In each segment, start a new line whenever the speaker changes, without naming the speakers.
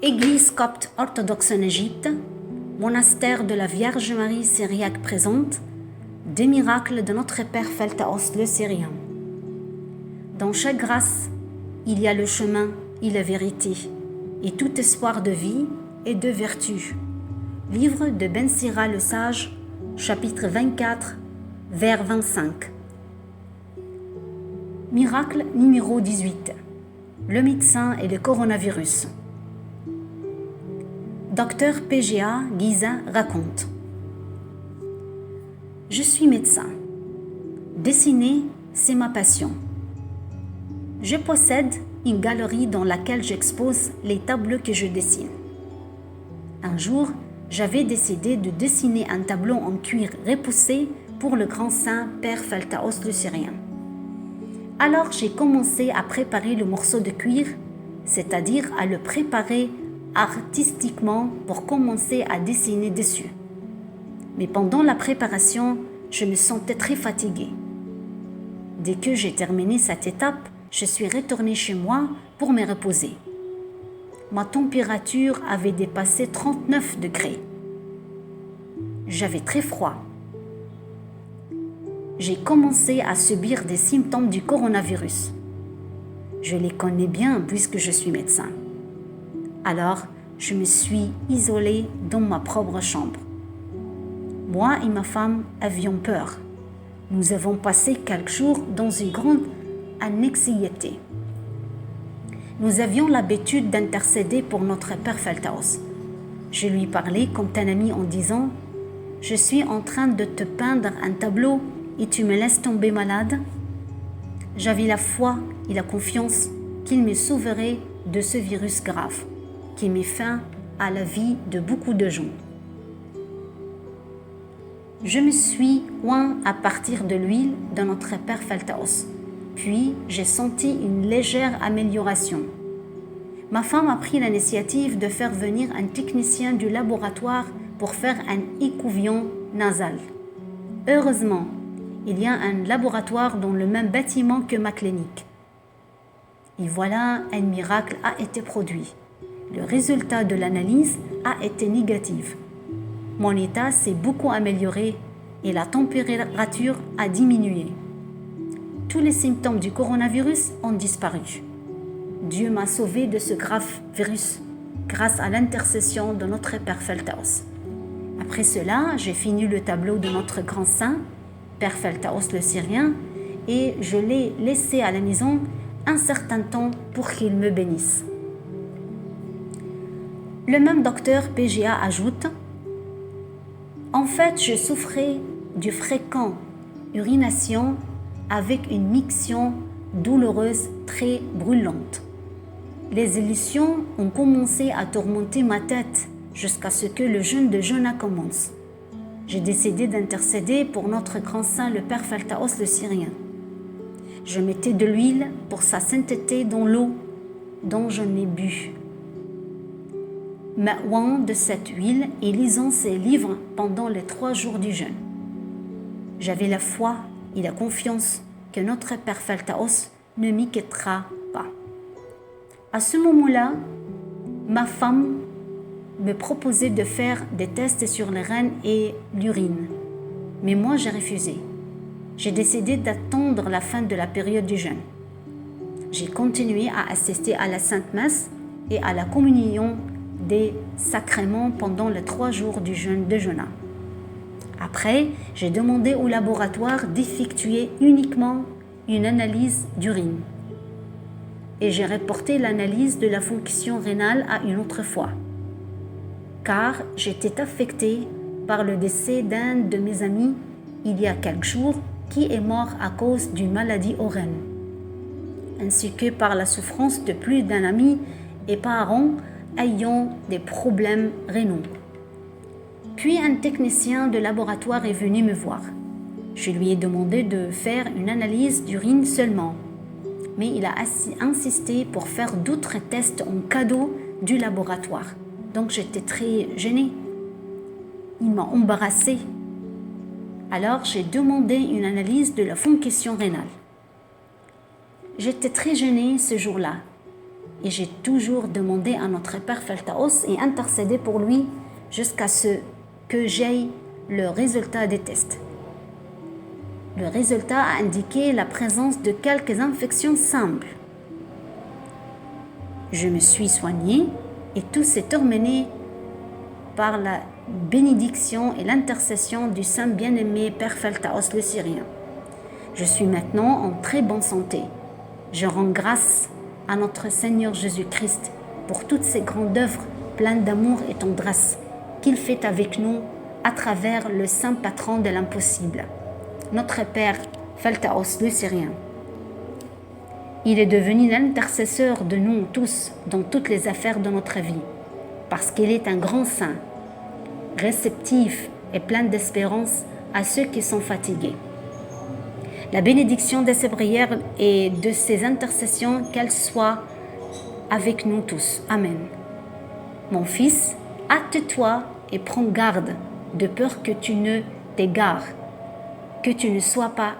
Église copte orthodoxe en Égypte, monastère de la Vierge Marie syriaque présente, des miracles de notre Père Pheltaos le Syrien. Dans chaque grâce, il y a le chemin et la vérité, et tout espoir de vie et de vertu. Livre de Ben Sira le Sage, chapitre 24, vers 25. Miracle numéro 18. Le médecin et le coronavirus. Docteur PGA Guizin raconte. Je suis médecin. Dessiner, c'est ma passion. Je possède une galerie dans laquelle j'expose les tableaux que je dessine. Un jour, j'avais décidé de dessiner un tableau en cuir repoussé pour le grand saint Père Pheltaos le Syrien. Alors j'ai commencé à préparer le morceau de cuir, c'est-à-dire à le préparer artistiquement pour commencer à dessiner dessus. Mais pendant la préparation, je me sentais très fatiguée. Dès que j'ai terminé cette étape, je suis retournée chez moi pour me reposer. Ma température avait dépassé 39 degrés. J'avais très froid. J'ai commencé à subir des symptômes du coronavirus. Je les connais bien puisque je suis médecin. Alors, je me suis isolée dans ma propre chambre. Moi et ma femme avions peur. Nous avons passé quelques jours dans une grande anxiété. Nous avions l'habitude d'intercéder pour notre Père Pheltaos. Je lui parlais comme un ami en disant « Je suis en train de te peindre un tableau et tu me laisses tomber malade ?» J'avais la foi et la confiance qu'il me sauverait de ce virus grave qui met fin à la vie de beaucoup de gens. Je me suis oint à partir de l'huile de notre Père Pheltaos. Puis, j'ai senti une légère amélioration. Ma femme a pris l'initiative de faire venir un technicien du laboratoire pour faire un écouvillon nasal. Heureusement, il y a un laboratoire dans le même bâtiment que ma clinique. Et voilà, un miracle a été produit. Le résultat de l'analyse a été négatif. Mon état s'est beaucoup amélioré et la température a diminué. Tous les symptômes du coronavirus ont disparu. Dieu m'a sauvé de ce grave virus grâce à l'intercession de notre Père Pheltaos. Après cela, j'ai fini le tableau de notre grand saint, Père Pheltaos le Syrien, et je l'ai laissé à la maison un certain temps pour qu'il me bénisse. Le même docteur PGA ajoute « En fait, je souffrais de fréquente urination avec une miction douloureuse très brûlante. Les illusions ont commencé à tourmenter ma tête jusqu'à ce que le jeûne de Jonah commence. J'ai décidé d'intercéder pour notre grand saint, le Père Pheltaos le Syrien. Je mettais de l'huile pour sa sainteté dans l'eau dont je n'ai bu. Me ouant de cette huile et lisant ses livres pendant les 3 jours du jeûne. J'avais la foi et la confiance que notre Père Pheltaos ne m'y quittera pas. À ce moment-là, ma femme me proposait de faire des tests sur les reins et l'urine. Mais moi, j'ai refusé. J'ai décidé d'attendre la fin de la période du jeûne. J'ai continué à assister à la Sainte Messe et à la communion des sacrements pendant les 3 jours du jeûne de Jonah. Après, j'ai demandé au laboratoire d'effectuer uniquement une analyse d'urine. Et j'ai reporté l'analyse de la fonction rénale à une autre fois. Car j'étais affectée par le décès d'un de mes amis il y a quelques jours qui est mort à cause d'une maladie aux reins, ainsi que par la souffrance de plus d'un ami et parents ayant des problèmes rénaux. Puis un technicien de laboratoire est venu me voir. Je lui ai demandé de faire une analyse d'urine seulement, mais il a insisté pour faire d'autres tests en cadeau du laboratoire. Donc j'étais très gênée. Il m'a embarrassée. Alors j'ai demandé une analyse de la fonction rénale. J'étais très gênée ce jour-là. et j'ai toujours demandé à notre Père Feltaos et intercédé pour lui jusqu'à ce que j'aie le résultat des tests. Le résultat a indiqué la présence de quelques infections simples. Je me suis soignée et tout s'est terminé par la bénédiction et l'intercession du Saint bien-aimé Père Feltaos le Syrien. Je suis maintenant en très bonne santé. Je rends grâce à notre Seigneur Jésus-Christ pour toutes ces grandes œuvres pleines d'amour et tendresse qu'il fait avec nous à travers le saint patron de l'impossible, notre Père Feltaos le Syrien. Il est devenu l'intercesseur de nous tous dans toutes les affaires de notre vie, parce qu'il est un grand saint, réceptif et plein d'espérance à ceux qui sont fatigués. La bénédiction de ses prières et de ses intercessions, qu'elle soit avec nous tous. Amen. Mon fils, hâte-toi et prends garde, de peur que tu ne t'égares, que tu ne sois pas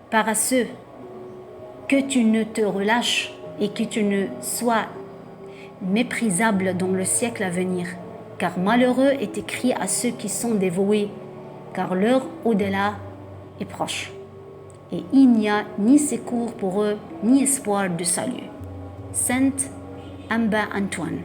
paresseux, que tu ne te relâches et que tu ne sois méprisable dans le siècle à venir. Car malheureux est écrit à ceux qui sont dévoués, car l'heure au-delà est proche. Et il n'y a ni secours pour eux, ni espoir de salut. Sainte Amba Antoine.